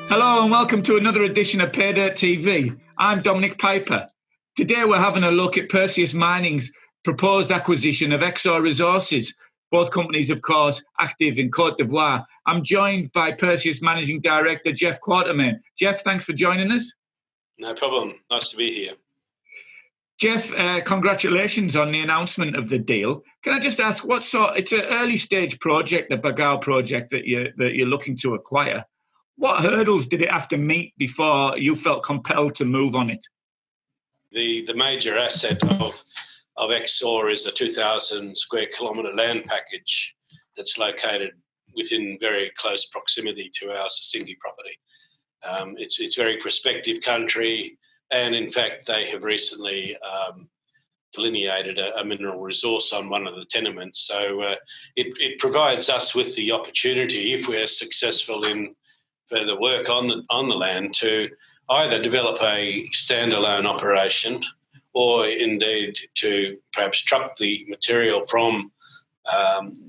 Hello and welcome to another edition of Paydirt TV. I'm Dominic Piper. Today we're having a look at Perseus Mining's proposed acquisition of Exor Resources, both companies, of course, active in Côte d'Ivoire. I'm joined by Perseus Managing Director Jeff Quartermain. Jeff, thanks for joining us. No problem. Nice to be here. Jeff, congratulations on the announcement of the deal. Can I just ask, it's an early stage project, the Bagal project that you're looking to acquire. What hurdles did it have to meet before you felt compelled to move on it? The major asset of Exor is a 2,000 square kilometre land package that's located within very close proximity to our Sissingué property. It's very prospective country, and in fact they have recently delineated a mineral resource on one of the tenements. So it provides us with the opportunity, if we're successful in further work on the land, to either develop a standalone operation or indeed to perhaps truck the material from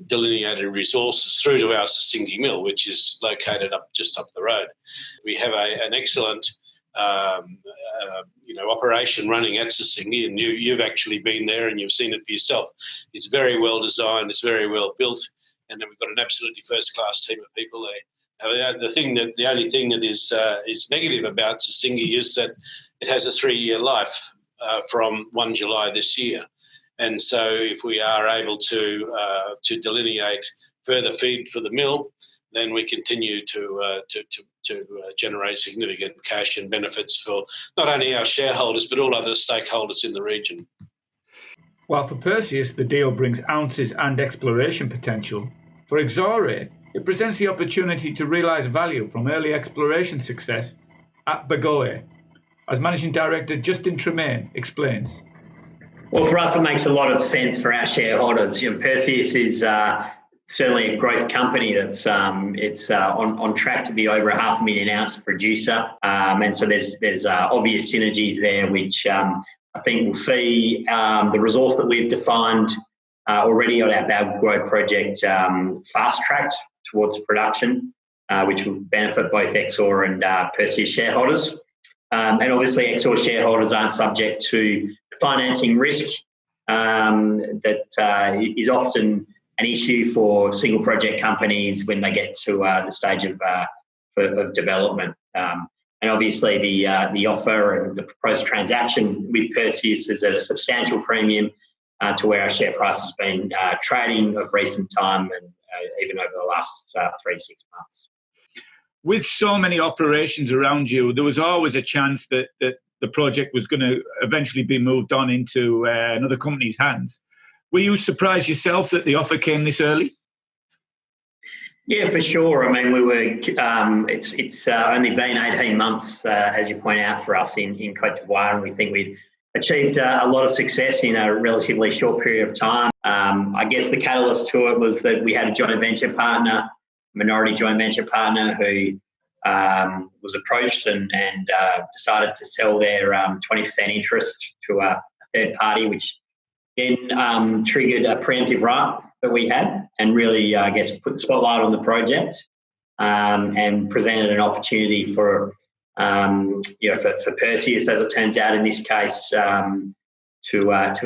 delineated resources through to our Sissingué mill, which is located just up the road. We have an excellent operation running at Sissingué, and you've actually been there and you've seen it for yourself. It's very well designed, it's very well built, and then we've got an absolutely first-class team of people there. The only thing that is negative about Sissingué is that it has a 3-year life from 1 July this year, and so if we are able to delineate further feed for the mill, then we continue to generate significant cash and benefits for not only our shareholders but all other stakeholders in the region. While for Perseus, the deal brings ounces and exploration potential, for Exor, it presents the opportunity to realise value from early exploration success at Bagoé, as Managing Director Justin Tremaine explains. Well, for us, it makes a lot of sense for our shareholders. Perseus is certainly a growth company that's on track to be over a 500,000 ounce producer, and so there's obvious synergies there, which I think we'll see the resource that we've defined already on our Bagoé project fast-tracked towards production, which will benefit both Exor and Perseus shareholders. And obviously Exor shareholders aren't subject to financing risk that is often an issue for single project companies when they get to the stage of development. And obviously the offer and the proposed transaction with Perseus is at a substantial premium to where our share price has been trading of recent time, and even over the last 3 to 6 months. With so many operations around you, there was always a chance that the project was going to eventually be moved on into another company's hands. Were you surprised yourself that the offer came this early? Yeah, for sure. I mean, we were. It's only been 18 months, as you point out, for us in Côte d'Ivoire, and we think we'd achieved a lot of success in a relatively short period of time. I guess the catalyst to it was that we had a joint venture partner, minority joint venture partner, who was approached and decided to sell their 20% interest to a third party, which then triggered a preemptive right that we had, and really, I guess, put the spotlight on the project and presented an opportunity for Perseus, as it turns out in this case, to act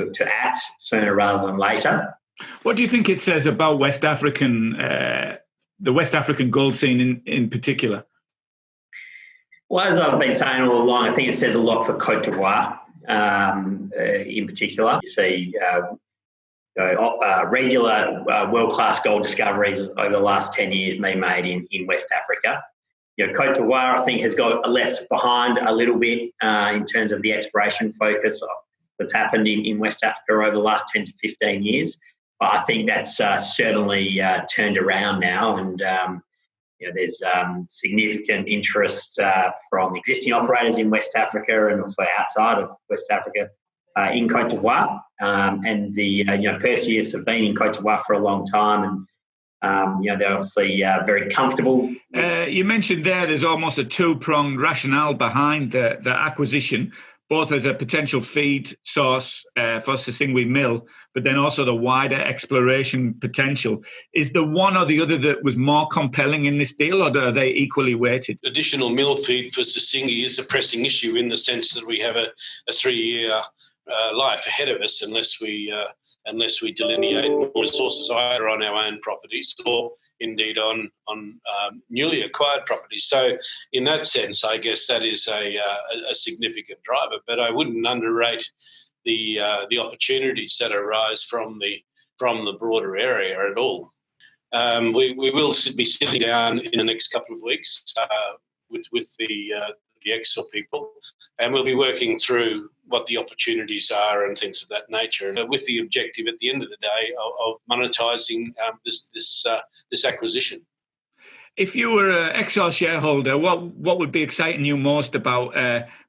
sooner rather than later. What do you think it says about the West African gold scene in particular? Well, as I've been saying all along, I think it says a lot for Côte d'Ivoire in particular. You see regular world-class gold discoveries over the last 10 years being made in West Africa. Côte d'Ivoire, I think, has got left behind a little bit in terms of the exploration focus that's happened in West Africa over the last 10 to 15 years. But I think that's certainly turned around now, and there's significant interest from existing operators in West Africa and also outside of West Africa in Côte d'Ivoire. And Perseus have been in Côte d'Ivoire for a long time, and they're obviously very comfortable. You mentioned there's almost a two-pronged rationale behind the acquisition. both as a potential feed source for Sisingwe Mill, but then also the wider exploration potential. Is the one or the other that was more compelling in this deal, or are they equally weighted? Additional mill feed for Sisingwe is a pressing issue in the sense that we have a 3-year life ahead of us unless we delineate more resources either on our own properties or indeed on newly acquired properties. So in that sense, I guess that is a significant driver. But I wouldn't underrate the opportunities that arise from the broader area at all. We will be sitting down in the next couple of weeks with the Exor people, and we'll be working through what the opportunities are and things of that nature, and with the objective at the end of the day of monetising this acquisition. If you were an Exor shareholder, what would be exciting you most about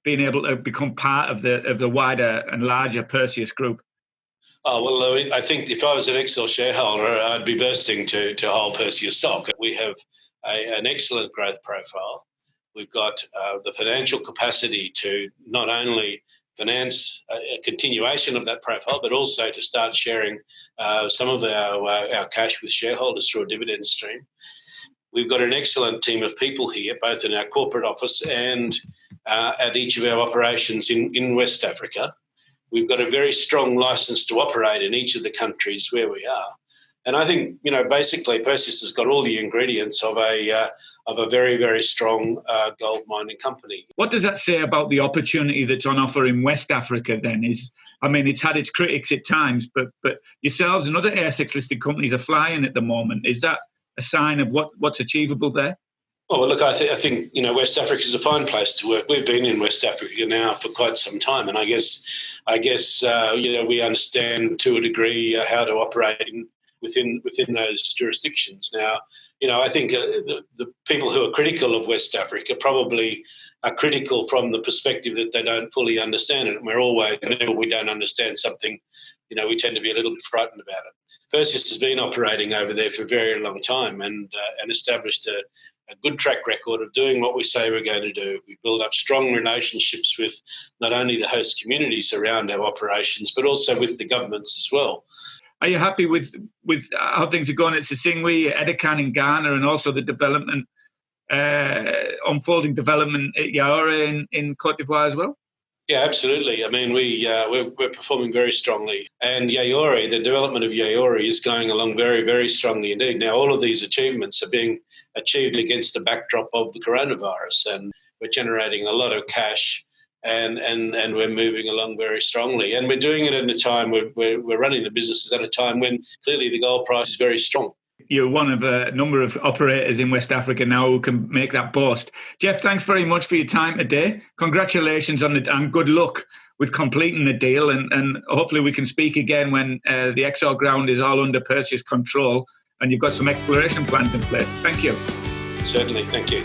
being able to become part of the wider and larger Perseus group? Oh, well, I think if I was an Exor shareholder, I'd be bursting to hold Perseus stock. We have an excellent growth profile. We've got the financial capacity to not only finance a continuation of that profile, but also to start sharing some of our cash with shareholders through a dividend stream. We've got an excellent team of people here, both in our corporate office and at each of our operations in West Africa. We've got a very strong licence to operate in each of the countries where we are. And I think, basically Perseus has got all the ingredients of a very, very strong gold mining company. What does that say about the opportunity that's on offer in West Africa then? It's had its critics at times, but yourselves and other ASX-listed companies are flying at the moment. Is that a sign of what's achievable there? Oh, well, look, I think West Africa is a fine place to work. We've been in West Africa now for quite some time, and I guess we understand to a degree how to operate within those jurisdictions. Now, I think the people who are critical of West Africa probably are critical from the perspective that they don't fully understand it. And we're always, whenever we don't understand something, we tend to be a little bit frightened about it. Perseus has been operating over there for a very long time and established a good track record of doing what we say we're going to do. We build up strong relationships with not only the host communities around our operations, but also with the governments as well. Are you happy with how things are going at Sisingwe, Edikan in Ghana, and also the development, unfolding development at Yaouré in Côte d'Ivoire as well? Yeah, absolutely. I mean, we're performing very strongly. And Yaouré, the development of Yaouré is going along very, very strongly indeed. Now, all of these achievements are being achieved against the backdrop of the coronavirus, and we're generating a lot of cash and we're moving along very strongly. And we're doing it at a time we're running the businesses at a time when clearly the gold price is very strong. You're one of a number of operators in West Africa now who can make that boast. Jeff, thanks very much for your time today. Congratulations and good luck with completing the deal. And hopefully we can speak again when the Exor ground is all under Perseus control and you've got some exploration plans in place. Thank you. Certainly. Thank you.